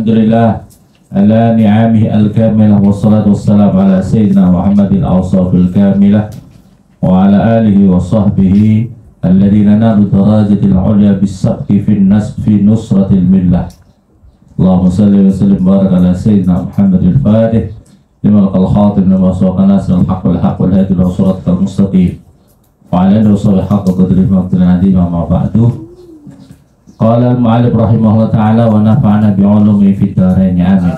Alhamdulillah ala ni'amihi al-kamilah wassalatu wassalamu ala sayyidina Muhammadil awsafil kamilah wa ala alihi wa sahbihi alladhina nalu darajatil ulya bis-sabqi fi nusratil millah. Allahumma salli wa sallim barak ala sayyidina Muhammadil fatih lima lakal khatib lima suwaka nasrul haq wal haq wal hadi wa suratul mustaqim wa ala alihi wa sahbihi haqqa qadri maqdil adim ma ba'du. Qala al-mu'allif rahimahullah ta'ala wa nafa'ana bi'ulumi fid dharain amin.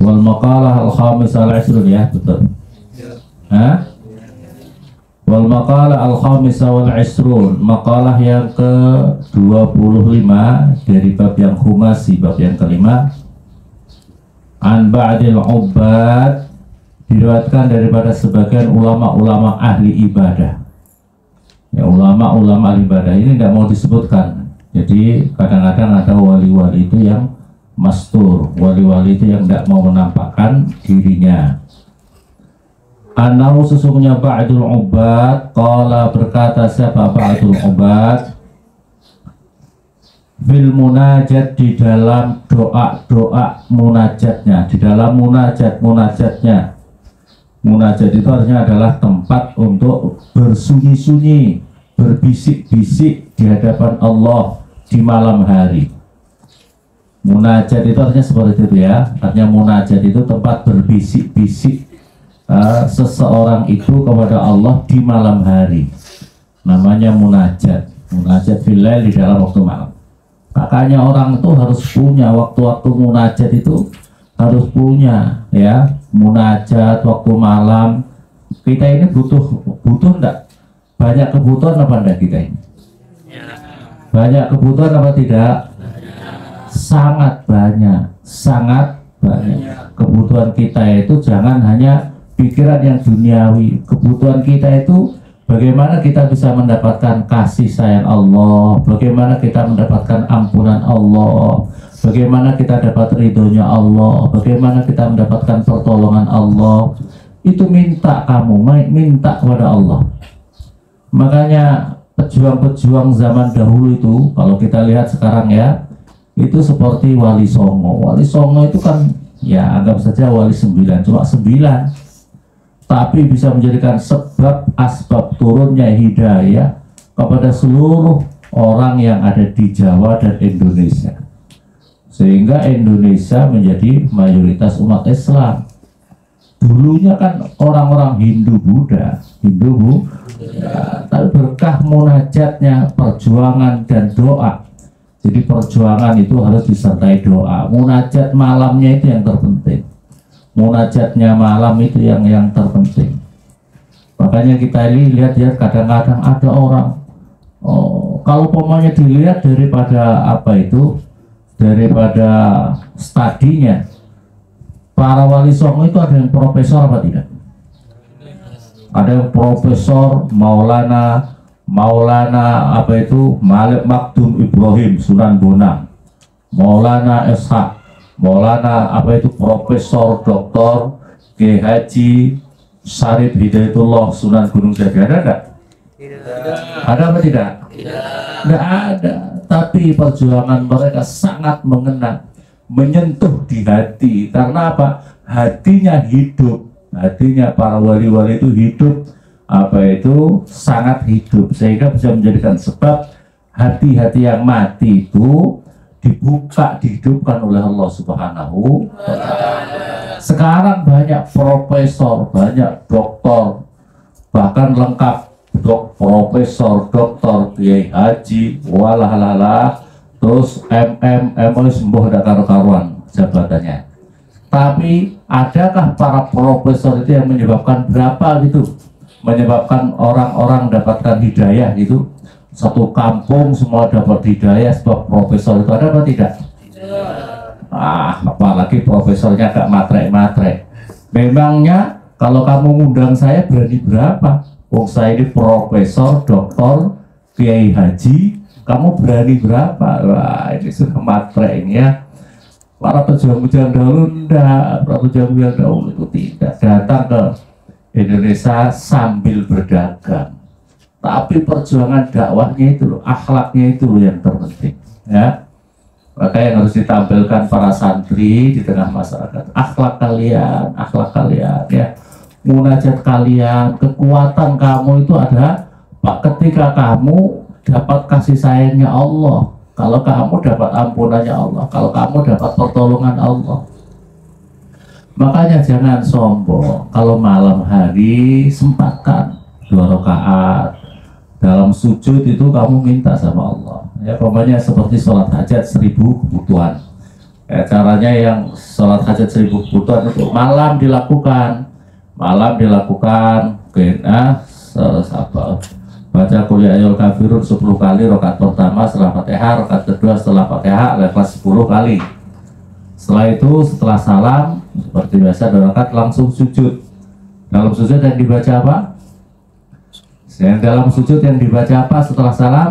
Wal maqalah al-khamis al-'ishrun ya, betul. Wal maqalah al-khamis wal-'ishrun, maqalah yang ke-25 dari bab yang khumasi, bab yang kelima. An ba'dil 'ubbad, diriwayatkan daripada sebagian ulama-ulama ahli ibadah. Ya, ulama-ulama ibadah ini tidak mau disebutkan. Jadi kadang-kadang ada wali-wali itu yang mastur, wali-wali itu yang tidak mau menampakkan dirinya. Anau sesungguhnya ba'dul ubad, qala berkata siapa ba'dul ubad, fil munajat, di dalam doa-doa munajatnya, di dalam munajatnya. Munajat itu artinya adalah tempat untuk bersunyi-sunyi, berbisik-bisik di hadapan Allah di malam hari. Munajat itu artinya seperti itu ya. Artinya munajat itu tempat berbisik-bisik seseorang itu kepada Allah di malam hari. Namanya munajat. Munajat filail, di dalam waktu malam. Makanya orang itu harus punya waktu-waktu munajat itu, harus punya ya, munajat waktu malam. Kita ini butuh enggak? Banyak kebutuhan apa enggak kita ini? Banyak kebutuhan apa tidak? Sangat banyak, sangat banyak. Kebutuhan kita itu jangan hanya pikiran yang duniawi. Kebutuhan kita itu bagaimana kita bisa mendapatkan kasih sayang Allah, bagaimana kita mendapatkan ampunan Allah, bagaimana kita dapat ridhonya Allah, bagaimana kita mendapatkan pertolongan Allah. Itu minta kamu, minta kepada Allah. Makanya pejuang-pejuang zaman dahulu itu, kalau kita lihat sekarang ya, itu seperti Wali Songo. Wali Songo itu kan ya anggap saja Wali 9, cuma 9, tapi bisa menjadikan sebab asbab turunnya hidayah kepada seluruh orang yang ada di Jawa dan Indonesia, sehingga Indonesia menjadi mayoritas umat Islam. Dulunya kan orang-orang Hindu Buddha, ya, tapi berkah munajatnya, perjuangan dan doa. Jadi perjuangan itu harus disertai doa. Munajat malamnya itu yang terpenting. Munajatnya malam itu yang terpenting. Makanya kita lihat ya, kadang-kadang ada orang, kalau pomanya dilihat daripada studinya, para wali songo itu ada yang profesor apa tidak? Ada yang profesor, Maulana Malik Makdum Ibrahim Sunan Bonang, Maulana Ishaq, Maulana Profesor Dr. Kiai Haji Syarif Hidayatullah Sunan Gunung Jati. Ada enggak? Ada apa tidak? Tidak ada. Tapi perjuangan mereka sangat mengena, menyentuh di hati. Karena apa? Hatinya hidup. Hatinya para wali-wali itu hidup, sangat hidup, sehingga bisa menjadikan sebab hati-hati yang mati itu dibuka, dihidupkan oleh Allah Subhanahu wa Ta'ala. Sekarang banyak profesor, banyak doktor, bahkan lengkap profesor, doktor, kiai haji, walah, terus sembuh ada karuan jabatannya. Tapi adakah para profesor itu yang menyebabkan menyebabkan orang-orang dapatkan hidayah gitu? Satu kampung semua dapat hidayah sebab profesor itu, ada apa tidak? Apalagi profesornya gak matre-matre. Memangnya kalau kamu ngundang saya berani berapa? Saya ini profesor, doktor, kiai haji, kamu berani berapa? Wah, ini sudah matre ini ya. Para pejuang-pejuang dahulu enggak, para pejuang-pejuang dahulu itu tidak datang ke Indonesia sambil berdagang. tapi perjuangan dakwahnya itu loh, akhlaknya itu loh yang terpenting, ya. Maka yang harus ditampilkan para santri di tengah masyarakat, akhlak kalian, ya. Munajat kalian, kekuatan kamu itu ada Pak ketika kamu dapat kasih sayangnya Allah, kalau kamu dapat ampunannya Allah, kalau kamu dapat pertolongan Allah. Makanya jangan sombong. Kalau malam hari sempatkan 2 rakaat. Dalam sujud itu kamu minta sama Allah. Ya, pokoknya seperti sholat hajat 1000 kebutuhan. Ya, caranya yang sholat hajat 1000 kebutuhan itu malam dilakukan. Baca qul ya ayyuhal kafirun 10 kali, rakaat pertama setelah Fatihah, rakaat kedua setelah Fatihah, kelas 10 kali. Setelah itu, setelah salam seperti biasa 2 rakaat langsung sujud. Dalam sujud yang dibaca apa? Dalam sujud yang dibaca apa setelah salam?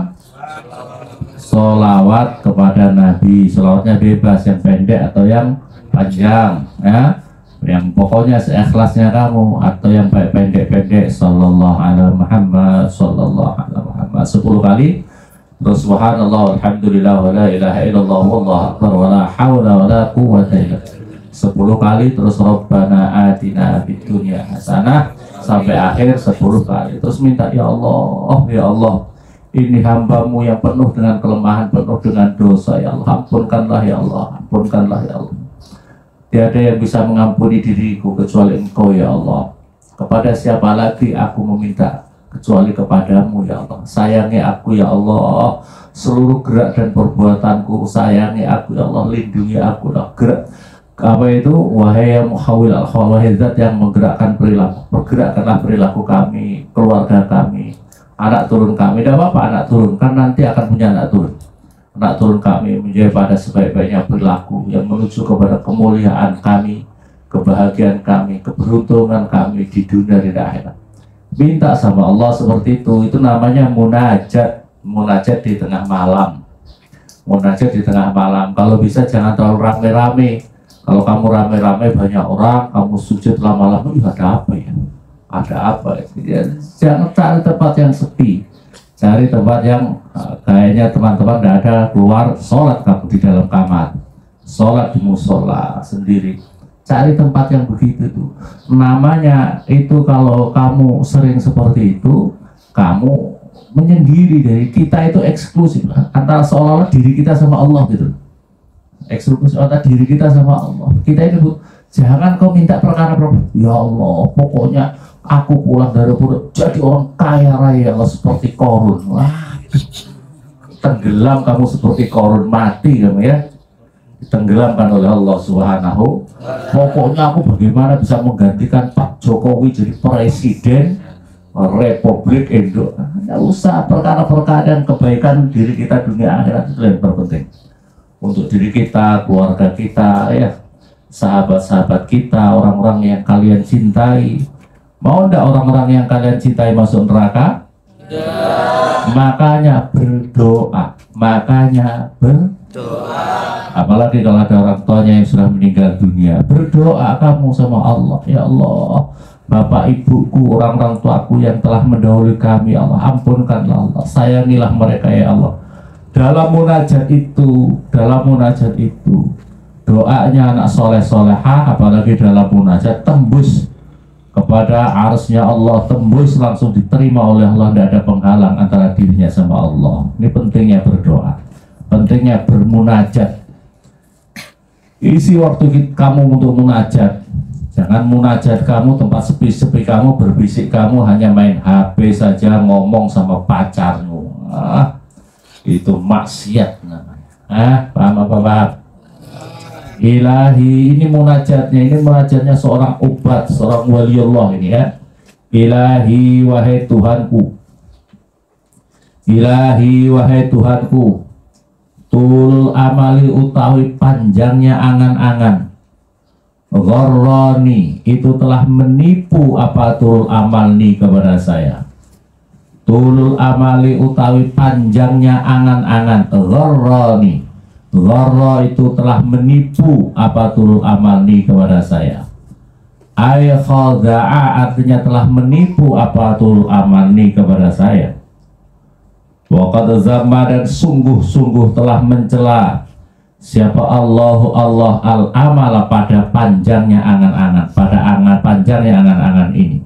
Sholawat kepada Nabi. Sholawatnya bebas, yang pendek atau yang panjang, ya. Yang pokoknya seikhlasnya kamu, atau yang pendek-pendek. Sallallahu alaihi Muhammad, sallallahu alaihi Muhammad 10 kali. Terus subhanallah walhamdulillah wa la ilaha illallah wallahu akbar wa la hawla wa la quwwata illa billah 10 kali. Terus Rabbana atina fid dunya hasanah sampai akhir 10 kali. Terus minta, ya Allah, ya Allah, ini hambamu yang penuh dengan kelemahan, penuh dengan dosa, ya Allah, ampunkanlah ya Allah, ampunkanlah ya Allah. Tiada yang bisa mengampuni diriku kecuali Engkau ya Allah. Kepada siapa lagi aku meminta kecuali kepadamu ya Allah. Sayangi aku ya Allah, seluruh gerak dan perbuatanku. Sayangi aku ya Allah, lindungi aku lah. Gerak apa itu? Wahai yang muhawil al-khawahil, zat yang menggerakkan perilaku, bergerakkanlah perilaku kami, keluarga kami, anak turun kami. Tidak apa-apa anak turun, kan nanti akan punya anak turun. Anak turun kami menjadi pada sebaik-baiknya perilaku yang menuju kepada kemuliaan kami, kebahagiaan kami, keberuntungan kami di dunia dan di akhirat. Minta sama Allah seperti itu namanya munajat. Munajat di tengah malam. Munajat di tengah malam. Kalau bisa jangan terlalu rame-rame. Kalau kamu rame-rame banyak orang, kamu sujud lama-lama, ada apa ya? Ada apa ya? Jangan cari tempat yang sepi. Cari tempat yang kayaknya teman-teman tidak ada, keluar sholat kamu di dalam kamar, sholat di musola sendiri. Cari tempat yang begitu tuh. Namanya itu kalau kamu sering seperti itu, kamu menyendiri dari kita, itu eksklusif antara seolah-olah diri kita sama Allah gitu. Eksklusif antara diri kita sama Allah. Kita itu jangan kau minta perkara, ya Allah, pokoknya aku pulang dari pura jadi orang kaya raya Allah seperti Korun. Wah, tenggelam kamu seperti Korun, mati kamu ya, ditenggelamkan oleh Allah Subhanahu. Pokoknya aku bagaimana bisa menggantikan Pak Jokowi jadi presiden Republik Indonesia. Tidak usah perkara-perkara dan kebaikan diri kita dunia akhirat itu yang terpenting untuk diri kita, keluarga kita, ya, sahabat-sahabat kita, orang-orang yang kalian cintai. Mau ndak orang-orang yang kalian cintai masuk neraka? Makanya berdoa. Apalagi kalau ada orang tuanya yang sudah meninggal dunia, berdoa kamu sama Allah. Ya Allah, bapak ibuku, orang-orang tuaku yang telah mendahului kami, Allah ampunkanlah Allah, sayangilah mereka ya Allah. Dalam munajat itu, doanya anak soleh-solehah, apalagi dalam munajat tembus kepada arsy-Nya Allah, tembus langsung diterima oleh Allah, tidak ada penghalang antara dirinya sama Allah. Ini pentingnya berdoa, pentingnya bermunajat. Isi waktu kamu untuk munajat. Jangan munajat kamu tempat sepi-sepi, kamu berbisik, kamu hanya main HP saja, ngomong sama pacarmu. Itu maksiat namanya. Paham apa Pak? Ilahi, ini munajatnya seorang ubat, seorang waliullah ini ya. Ilahi, wahai Tuhanku. Ilahi, wahai Tuhanku. Tul amali utawi panjangnya angan-angan. Gharrani, itu telah menipu apa tul amalni kepada saya. Tulul amali utawi panjangnya angan-angan. Gharrani, gharra itu telah menipu apa tulul amalni kepada saya. Ay khada'a artinya telah menipu apa tulul amalni kepada saya. Wa qad zamma, dan sungguh-sungguh telah mencela siapa Allah al-amala pada panjangnya angan-angan, pada panjangnya angan-angan ini.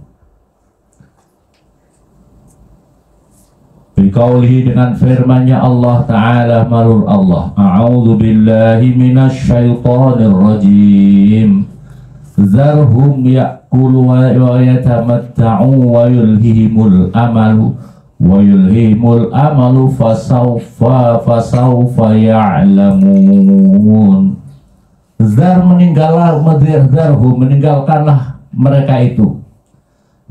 Biqaulihi, dengan firman-Nya Allah Ta'ala malur Allah, a'udzu billahi minasy syaithanir rajim. Zarhum ya'kulu wa yatamatta'u wa yulhihimul amalu fasawfa ya'lamun. Meninggalkanlah mereka itu.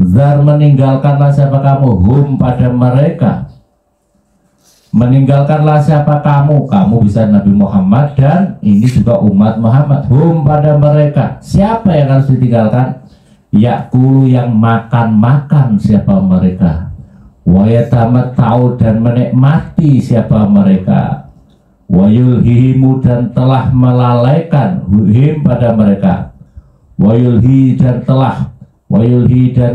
Zar, meninggalkanlah siapa kamu, hum pada mereka. Meninggalkanlah siapa kamu, kamu bisa Nabi Muhammad dan ini juga umat Muhammad. Hum pada mereka, siapa yang harus ditinggalkan? Yakulu, yang makan-makan siapa mereka. Wa yatamatta'u, dan menikmati siapa mereka. Wa yulhihimu, dan telah melalaikan him pada mereka. Wa yulhi, dan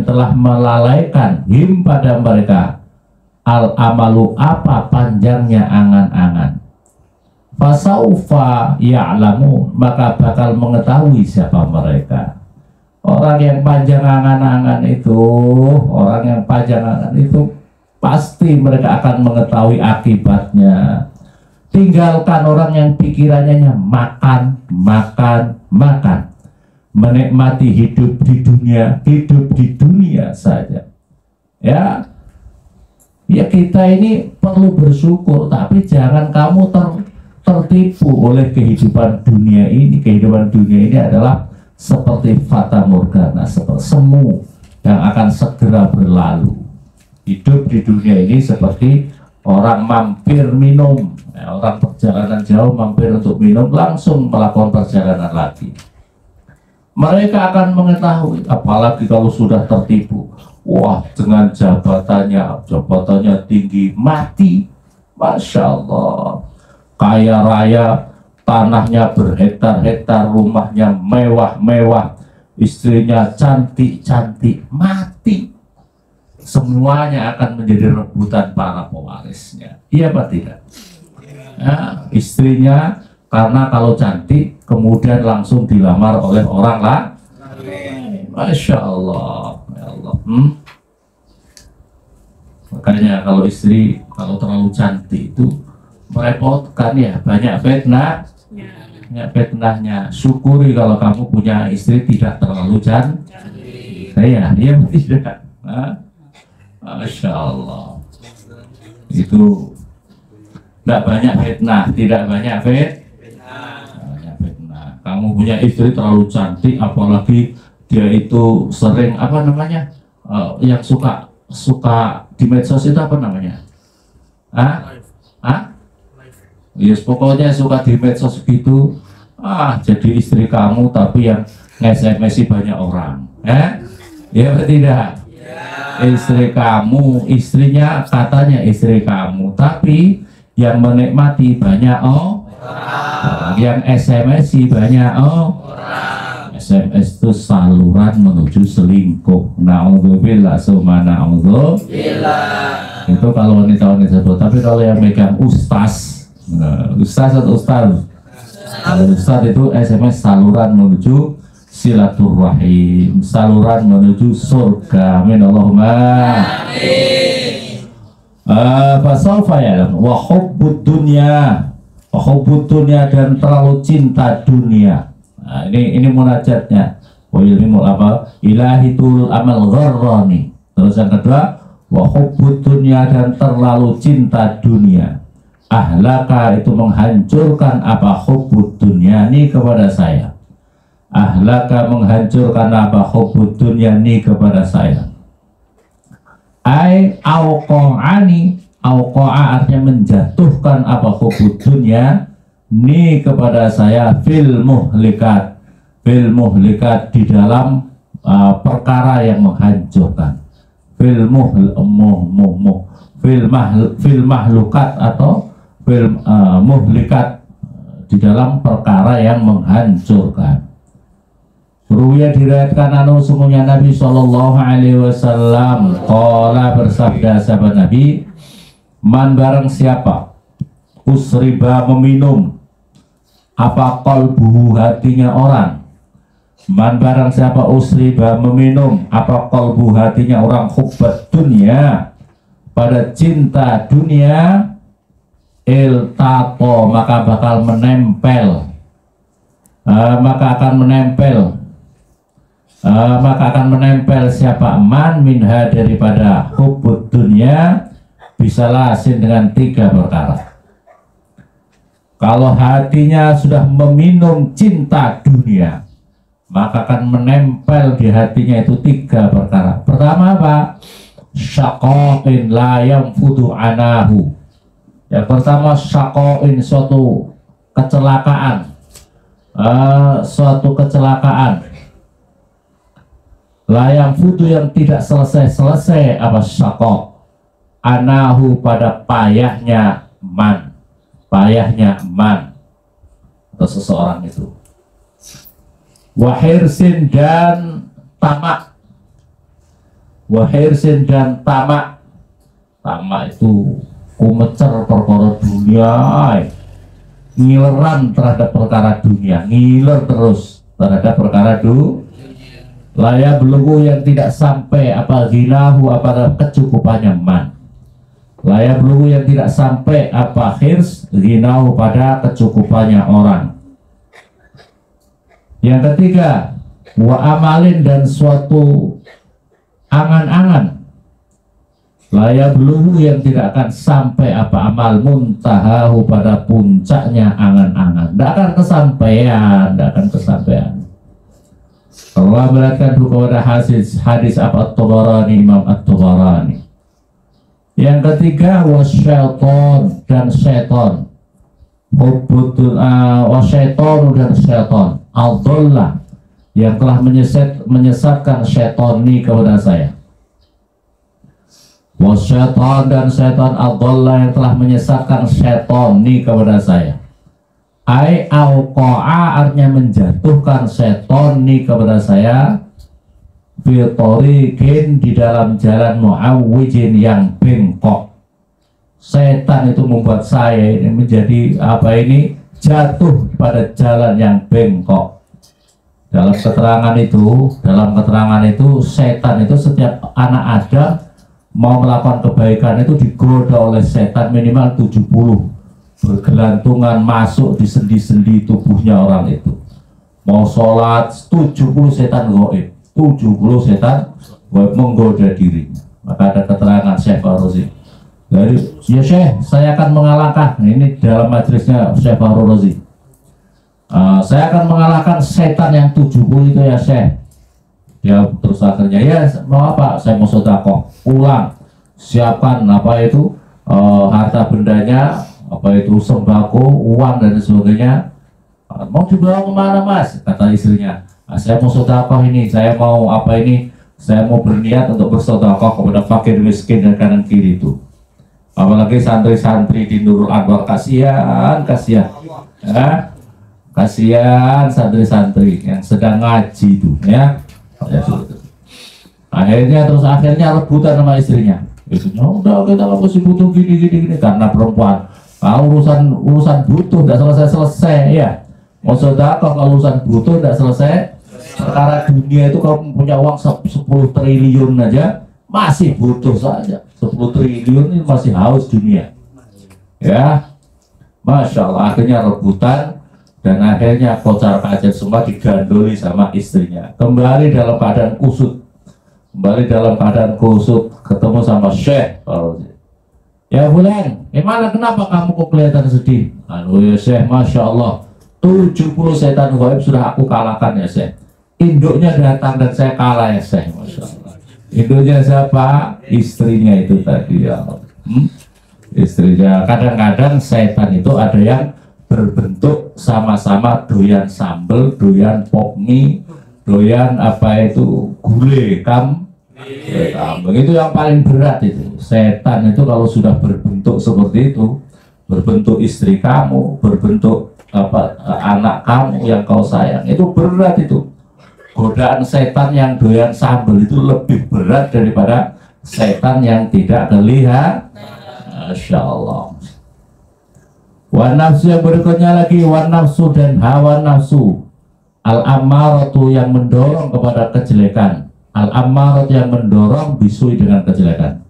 telah melalaikan him pada mereka. Al-amalu, apa panjangnya angan-angan. Fasaufa ya'lamu, maka bakal mengetahui siapa mereka. Orang yang panjang angan-angan itu, pasti mereka akan mengetahui akibatnya. Tinggalkan orang yang pikirannya makan, menikmati hidup di dunia saja. Ya kita ini perlu bersyukur, tapi jangan kamu tertipu oleh kehidupan dunia ini. Kehidupan dunia ini adalah seperti fata morgana, seperti semu yang akan segera berlalu. Hidup di dunia ini seperti orang mampir minum, orang perjalanan jauh mampir untuk minum, langsung melakukan perjalanan lagi. Mereka akan mengetahui, apalagi kalau sudah tertipu. Wah, dengan jabatannya tinggi, mati, Masya Allah, kaya raya, tanahnya berhektar-hektar, rumahnya mewah-mewah, istrinya cantik-cantik, mati. Semuanya akan menjadi rebutan para pewarisnya. Iya apa tidak? Ya, istrinya karena kalau cantik kemudian langsung dilamar oleh orang lain. Masya Allah. Makanya kalau istri kalau terlalu cantik itu merepotkan, ya, banyak fitnahnya. Syukuri kalau kamu punya istri tidak terlalu cantik. Iya tidak. Masya Allah, itu tidak banyak fitnah. Kamu punya istri terlalu cantik, apalagi dia itu sering yang suka di medsos itu apa namanya? Yes, pokoknya suka di medsos gitu. Jadi istri kamu tapi yang nge-SMS banyak orang. Ya tidak. Istrinya katanya istri kamu, tapi yang menikmati banyak orang. Yang SMS banyak orang. SMS itu saluran menuju selingkuh. Na'udzubillah summa na'udzubillah. Itu kalau wanita-wanita, tapi kalau yang megang ustaz atau ustaz. Kalau ustaz itu SMS saluran menuju silaturahim, saluran menuju surga. Amin Allahumma amin. Fasawfa ya'lam wa hubbud dunya, dan terlalu cinta dunia. Nah, ini munajatnya. Wa ilmul apa? Ilahitul amal gharrani. Terus yang kedua, wa hubbud dunya, dan terlalu cinta dunia. Ahlaka, itu menghancurkan apa hubbud dunya ni kepada saya. Ahlaka, menghancurkan apa hubbud dunya ni kepada saya. Ai auqa'ani, auqa'a artinya menjatuhkan apa hubbud dunya ni kepada saya fil muhlikat di dalam perkara yang menghancurkan, fil mahlukat atau fil muhlikat, di dalam perkara yang menghancurkan. Ruya diriwayatkan sungguhnya Nabi Shallallahu Alaihi Wasallam qala, bersabda sahabat Nabi, Man barang siapa usriba meminum apa qalbuhu hatinya orang. Man barang siapa usriba meminum apa qalbu hatinya orang hubbat dunia pada cinta dunia, iltato maka bakal menempel, maka akan menempel siapa man minha daripada hubbud dunia bisa lasin dengan 3 perkara. Kalau hatinya sudah meminum cinta dunia, maka akan menempel di hatinya itu 3 perkara. Pertama apa? Syaqa'in la yanfudu anahu. Yang pertama syaqa'in, suatu kecelakaan, la yanfudu yang tidak selesai apa syaqa' anahu pada payahnya man atau seseorang itu. Wahirsin dan tamak. Tamak itu kumecer perkara dunia, ngileran terhadap perkara dunia, ngiler terus terhadap perkara laya belenggu yang tidak sampai apa ghinahu apa kecukupannya man. Laya belenggu yang tidak sampai apa hirs ghinahu pada kecukupannya orang. Yang ketiga, wa amalin dan suatu angan-angan. Laya belum yang tidak akan sampai apa amal muntahahu pada puncaknya angan-angan. Tidak akan kesampaian. Allah melihatkan kepada hadis apa At-Tabarani, Imam At-Tabarani. Yang ketiga, wasyaiton dan syaiton. Wasyaiton dan syaiton. Al-Dhallah yang telah menyesatkan syaitan ini kepada saya. Wasyaitan dan syaitan Al-Dhallah yang telah menyesatkan syaitan ini kepada saya. Ai auqa'a artinya menjatuhkan syaitan ini kepada saya. Fitorikin di dalam jalan mu'awwijin yang bengkok. Setan itu membuat saya ini menjadi jatuh pada jalan yang bengkok. Dalam keterangan itu setan itu setiap anak Adam mau melakukan kebaikan itu digoda oleh setan minimal 70 bergelantungan masuk di sendi-sendi tubuhnya orang itu. Mau sholat 70 setan goib, 70 setan menggoda dirinya. Maka ada keterangan Syekh Faruzi. Jadi, ya Syekh, saya akan mengalahkan. Ini dalam majelisnya Syekh Faruzi. Saya akan mengalahkan setan yang 70 itu ya Syekh. Dia terus akhirnya, ya mau apa? Saya mau sedekah, pulang, siapkan harta bendanya, sembako, uang dan sebagainya. Mau dibawa kemana Mas? Kata istrinya. Saya mau sedekah ini, saya mau saya mau berniat untuk bersedekah kepada fakir miskin dan kanan kiri itu. Apalagi santri-santri di Nurul Anwar, kasihan ya, kasihan santri-santri yang sedang ngaji itu ya. Akhirnya rebutan sama istrinya. Istrinya udah kita masih butuh gini karena perempuan. Urusan butuh tidak selesai ya. Mau sedekah kalau urusan butuh tidak selesai. Perkara dunia itu kalau punya uang 10 triliun aja masih butuh saja. 10 triliun ini masih haus dunia. Ya, Masya Allah, akhirnya rebutan dan akhirnya kocar kacir semua digandoli sama istrinya. Kembali dalam keadaan kusut, ketemu sama Syekh. Ya Fulan, kenapa kamu kok kelihatan sedih? Ya Syekh, Masya Allah, 70 setan gaib sudah aku kalahkan ya Syekh. Induknya datang dan saya kalah ya Syekh, Masya Allah. Induknya siapa? Istrinya itu tadi ya. Istrinya. Kadang-kadang setan itu ada yang berbentuk sama-sama doyan sambel, doyan pok mie, doyan gulai kambing. Itu yang paling berat itu. Setan itu kalau sudah berbentuk seperti itu, berbentuk istri kamu, berbentuk anak kamu yang kau sayang, itu berat itu. Godaan setan yang doyan sambal itu lebih berat daripada setan yang tidak kelihatan. Masya Allah. Wan nafsu yang berikutnya lagi, wan nafsu dan hawa nafsu. Al-ammaratu yang mendorong kepada kejelekan. Al-ammaratu yang mendorong bisui dengan kejelekan.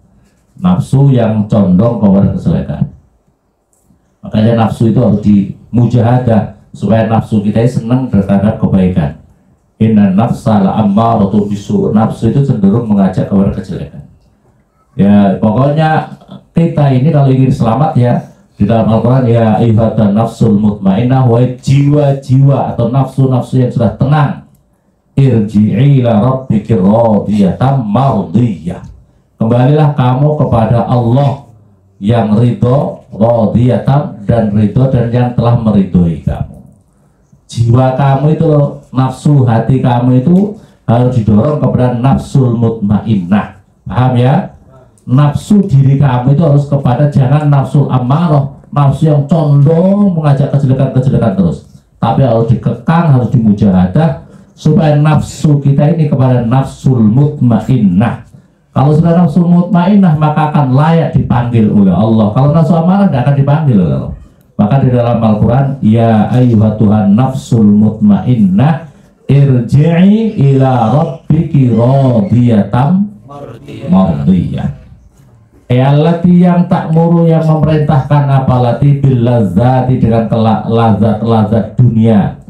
Nafsu yang condong kepada kejelekan. Makanya nafsu itu harus dimujahadah supaya nafsu kita senang terhadap kebaikan. Inna nafsa la'ammaratu bisu. Nafsu itu cenderung mengajak kepada kejelekan. Ya pokoknya kita ini kalau ingin selamat ya, di dalam Al-Quran ya ayyuhatan nafsul mutmainnah, wahai jiwa-jiwa atau nafsu-nafsu yang sudah tenang, irji'i ila rabbiki radiyatan mardiyah, kembalilah kamu kepada Allah yang ridho, radiyatan dan ridho, dan yang telah meridhoi kamu. Jiwa kamu itu loh, nafsu hati kamu itu harus didorong kepada nafsul mutmainnah. Paham ya? Nafsu diri kamu itu harus kepada, jangan nafsu ammarah, nafsu yang condong mengajak kejelekan-kejelekan terus, tapi harus dikekang, harus dimujahadah supaya nafsu kita ini kepada nafsul mutmainnah. Kalau sudah nafsul mutmainnah maka akan layak dipanggil oleh Allah. Kalau nafsu ammarah tidak akan dipanggil oleh Allah. Maka di dalam Al-Quran, ya ayyuhatuhan nafsul mutmainnah irji'i ila rabbiki radiyatan mardiyah. Allati yang takmuru, yang memerintahkan, apalati bil lazati dengan lazat-lazat dunia,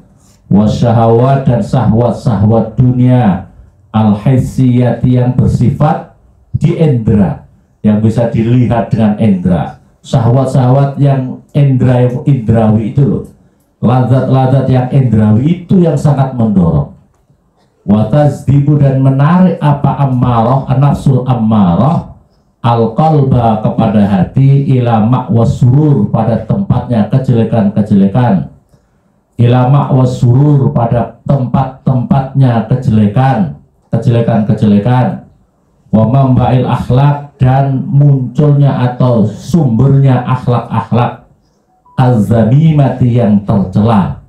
wasyahawat dan syahwat-syahwat dunia, al hissiyati yang bersifat di indra, yang bisa dilihat dengan indra, syahwat-syahwat yang indrawi itu loh, lazat-lazat yang indrawi itu yang sangat mendorong. Watazdibu dan menarik apa ammarah, nafsul ammarah, al-qalba kepada hati, ila ma'was surur pada tempatnya kejelekan-kejelekan, ila ma'was surur pada tempat-tempatnya kejelekan-kejelekan, wa mamba'il akhlak dan munculnya atau sumbernya akhlak-akhlak az-zamimati yang tercela,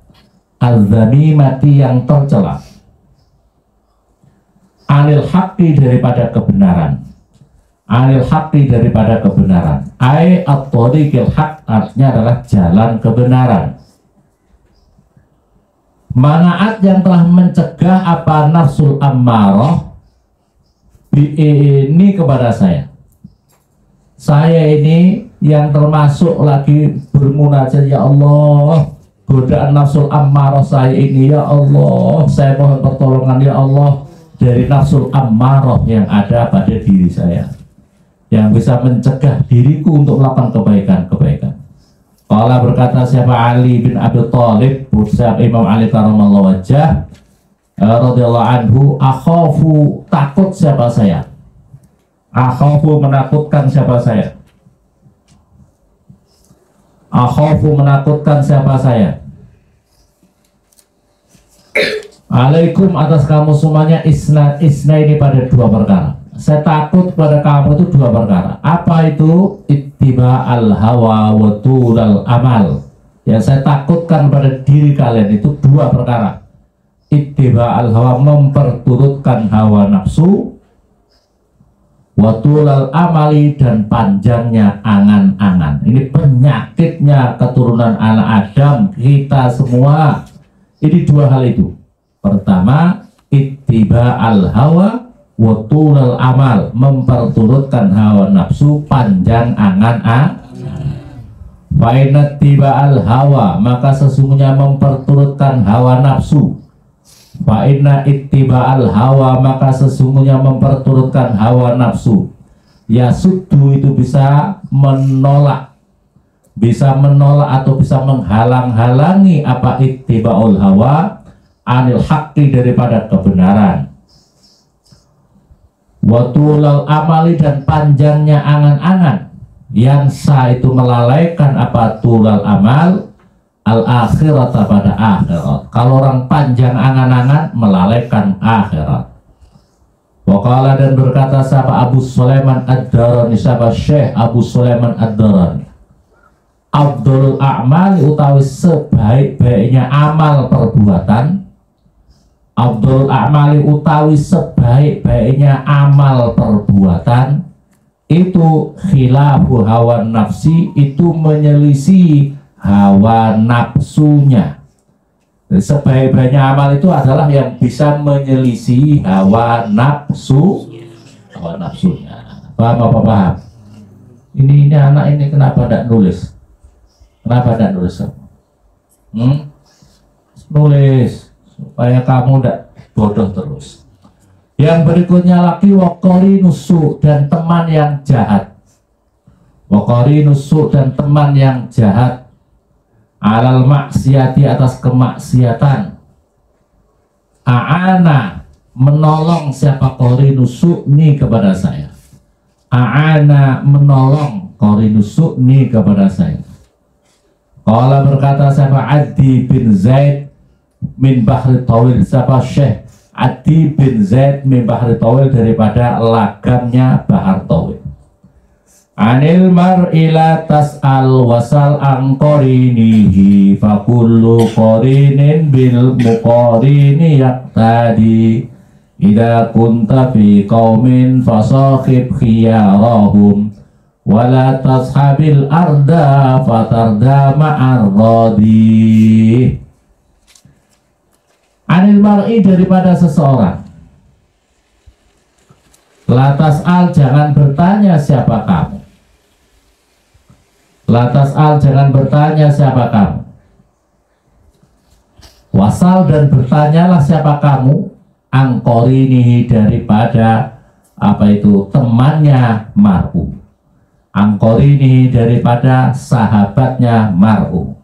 az-zamimati yang tercela, anil haqqi daripada kebenaran, anil haqqi daripada kebenaran, ai at-thariqil haq artinya adalah jalan kebenaran. Manaat yang telah mencegah apa nafsul ammarah ini kepada saya ini yang termasuk lagi bermunajat, ya Allah, godaan nafsul ammarah saya ini, ya Allah, saya mohon pertolongan ya Allah dari nafsul ammarah yang ada pada diri saya, yang bisa mencegah diriku untuk melakukan kebaikan-kebaikan. Qala berkata siapa Ali bin Abi Thalib, siapa Imam Ali karamallahu wajhah radhiyallahu anhu, akhafu takut siapa saya, akhafu menakutkan siapa saya, akhafu menakutkan siapa saya, alaikum atas kamu semuanya, isna ini pada dua perkara. Saya takut pada kamu itu dua perkara. Apa itu? Ittiba al-hawa wa tulal amal. Yang saya takutkan pada diri kalian itu dua perkara. Ittiba al-hawa, memperturutkan hawa nafsu, wa tulal amali, dan panjangnya angan-angan. Ini penyakitnya keturunan anak Adam, kita semua. Ini dua hal itu. Pertama, ittiba al-hawa wa tulal amal, memperturutkan hawa nafsu, panjang angan-angan. Fa inna ittiba'al hawa, maka sesungguhnya memperturutkan hawa nafsu. Fa inna ittiba'al hawa, maka sesungguhnya memperturutkan hawa nafsu. Ya suddu itu bisa menolak atau bisa menghalang-halangi apa ittiba'ul hawa anil haqqi daripada kebenaran. Watulal amali, dan panjangnya angan-angan, yang sah itu melalaikan apa tulal amal al akhirat pada akhirat. Kalau orang panjang angan-angan melalaikan akhirat. Waqala, dan berkata siapa Abu Sulaiman Ad-Darani, siapa Syekh Abu Sulaiman Ad-Darani, Abdul a'mal utawi sebaik-baiknya amal perbuatan, Abdul a'mali utawi sebaik-baiknya amal perbuatan, itu khilafu hawa nafsi, itu menyelisih hawa nafsunya. Sebaik-baiknya amal itu adalah yang bisa menyelisih hawa nafsunya. Paham apa paham? Ini anak ini kenapa tidak nulis? Kenapa tidak nulis? Nulis supaya kamu tidak bodoh terus. Yang berikutnya lagi wakori nusuk dan teman yang jahat. Wakori nusuk dan teman yang jahat. Alal maksiati, atas kemaksiatan. Aana, menolong siapa kori nusuk ni kepada saya. Aana, menolong kori nusuk ni kepada saya. Qala, berkata siapa Adi bin Zaid min Bahri Tawil, siapa Syekh Adi bin Zaid min Bahri Tawil, daripada lagamnya Bahar Tawil. Anil mar'ila tas'al wasal an qarinihi fakullu qarinin bil muqarini yaqtadi idza kunta fi qaumin fasakhib khiyarahum wala tashabil arda fatarda ma'ar radi. Anil mar'i, daripada seseorang. Latas al, jangan bertanya siapa kamu. Latas al, jangan bertanya siapa kamu. Wasal, dan bertanyalah siapa kamu. Angkorinihi, daripada apa itu temannya mar'u. Angkorinihi, daripada sahabatnya mar'u.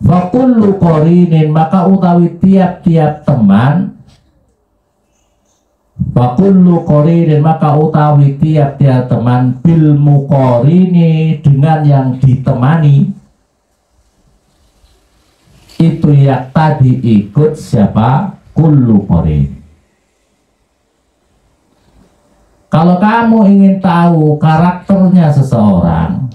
Fakullu qorinin, maka utawi tiap-tiap teman. Fakullu qorinin, maka utawi tiap-tiap teman. Bil muqarini, dengan yang ditemani. Itu yang tadi ikut siapa? Kullu qorin. Kalau kamu ingin tahu karakternya seseorang,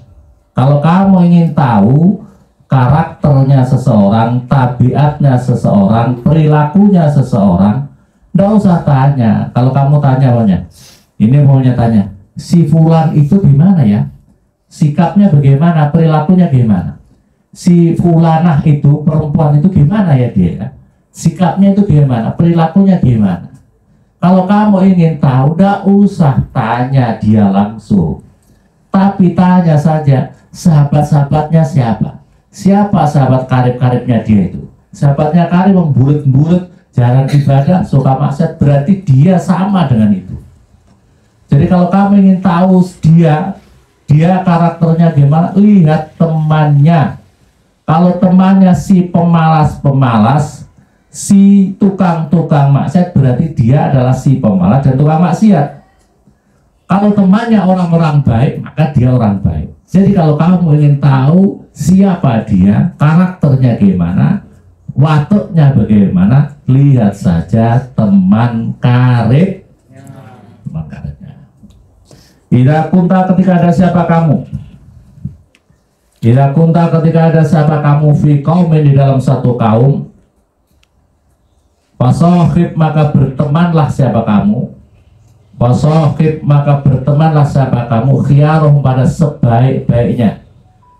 kalau kamu ingin tahu karakternya seseorang, tabiatnya seseorang, perilakunya seseorang, tidak usah tanya. Kalau kamu tanya maunya, ini maunya tanya, si fulan itu gimana ya? Sikapnya bagaimana? Perilakunya gimana? Si fulanah itu, perempuan itu gimana ya dia? Sikapnya itu gimana? Perilakunya gimana? Kalau kamu ingin tahu, tidak usah tanya dia langsung, tapi tanya saja sahabat-sahabatnya siapa. Siapa sahabat karib-karibnya dia itu? Sahabatnya karib membulet-bulet, jarang ibadah, suka maksiat, berarti dia sama dengan itu. Jadi kalau kamu ingin tahu dia karakternya gimana, lihat temannya. Kalau temannya si pemalas-pemalas, si tukang-tukang maksiat, berarti dia adalah si pemalas dan tukang maksiat. Kalau temannya orang-orang baik, maka dia orang baik. Jadi kalau kamu ingin tahu siapa dia, karakternya gimana, watuknya bagaimana, lihat saja teman karib. Teman karibnya. Idza kunta, ketika ada siapa kamu. Idza kunta, ketika ada siapa kamu fi qaumin, di dalam satu kaum. Fasohib, maka bertemanlah siapa kamu. Fasohib, maka bertemanlah siapa kamu. Khiyaruhum, pada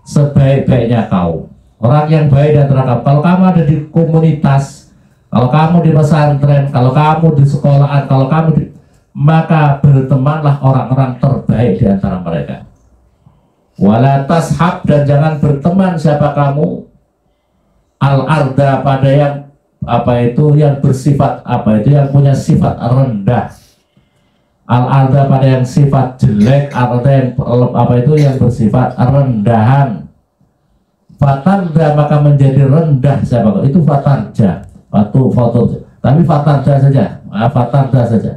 sebaik-baiknya kaum. Orang yang baik dan terangkat. Kalau kamu ada di komunitas, kalau kamu di pesantren, kalau kamu di sekolahan, kalau kamu di, maka bertemanlah orang-orang terbaik di antara mereka. Wala tashab, dan jangan berteman siapa kamu al-arda, pada yang apa itu, yang bersifat apa itu, yang punya sifat rendah. Al-arda, pada yang sifat jelek, arda yang apa itu, yang bersifat rendahan. Fatarja, maka menjadi rendah siapa kamu. Itu fatarja, tapi fatarja saja, fatarja saja.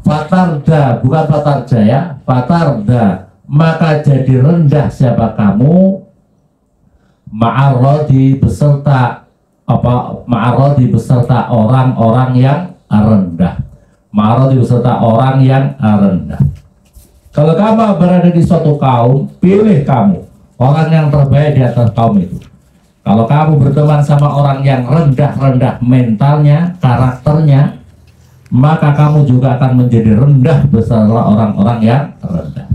Fatarda, bukan fatarja ya, fatarda, maka jadi rendah siapa kamu. Ma'arrodi, beserta apa, ma'arrodi, beserta orang-orang yang rendah. Ma'arrodi, beserta orang yang rendah. Kalau kamu berada di suatu kaum, pilih kamu orang yang terbaik di atas kaum itu. Kalau kamu berteman sama orang yang rendah-rendah mentalnya, karakternya, maka kamu juga akan menjadi rendah beserta orang-orang yang rendah.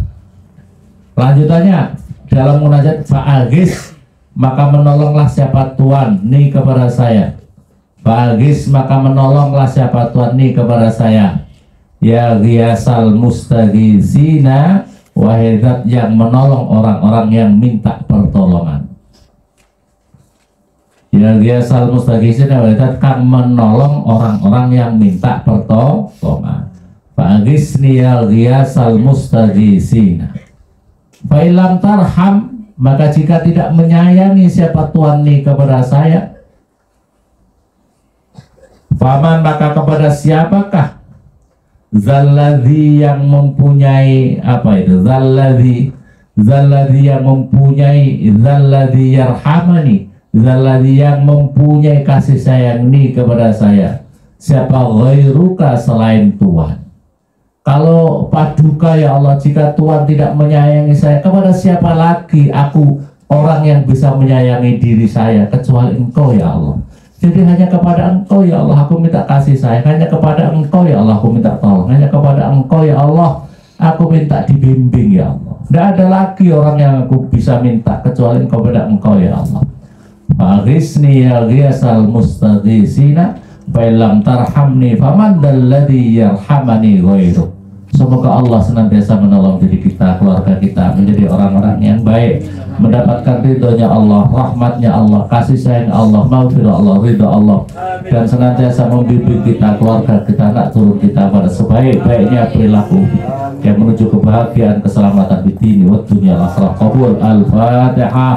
Lanjutannya dalam munajat, fa'agis, maka menolonglah siapa Tuhan ni kepada saya. Fa'agis, maka menolonglah siapa Tuhan ni kepada saya. Ya ghiyasal mustaghizina, wahai zat yang menolong orang-orang yang minta pertolongan. Ya ghiyasal mustaghizina, wahai zat kang menolong orang-orang yang minta pertolongan. Fa'agisni ya ghiyasal mustaghizina. Fa'ilam tarham, maka jika tidak menyayangi siapa Tuhan ni kepada saya, faman, maka kepada siapakah zalladzi yang mempunyai apa itu zalladzi yang mempunyai zalladzi yarhamani, zalladzi yang mempunyai kasih sayang ni kepada saya, siapa ghairuka selain Tuhan. Kalau paduka ya Allah, jika Tuhan tidak menyayangi saya, kepada siapa lagi aku orang yang bisa menyayangi diri saya kecuali Engkau ya Allah. Jadi hanya kepada Engkau ya Allah aku minta kasih sayang, hanya kepada Engkau ya Allah aku minta tolong, hanya kepada Engkau ya Allah aku minta dibimbing ya Allah. Tidak ada lagi orang yang aku bisa minta kecuali kepada Engkau ya Allah. Fa'aghisni ya ghiyasal mustaghisina, fa'ilam tarhamni faman dalladhi yarhamani ghairuk. Semoga Allah senantiasa menolong diri kita, keluarga kita menjadi orang-orang yang baik, mendapatkan ridhonya Allah, rahmatnya Allah, kasih sayang Allah, maghfirah Allah, ridho Allah, dan senantiasa membimbing kita, keluarga kita, anak turun kita pada sebaik-baiknya perilaku yang menuju kebahagiaan, keselamatan di dini wa dunya al-akhirah. Qabul. Al-Fatihah.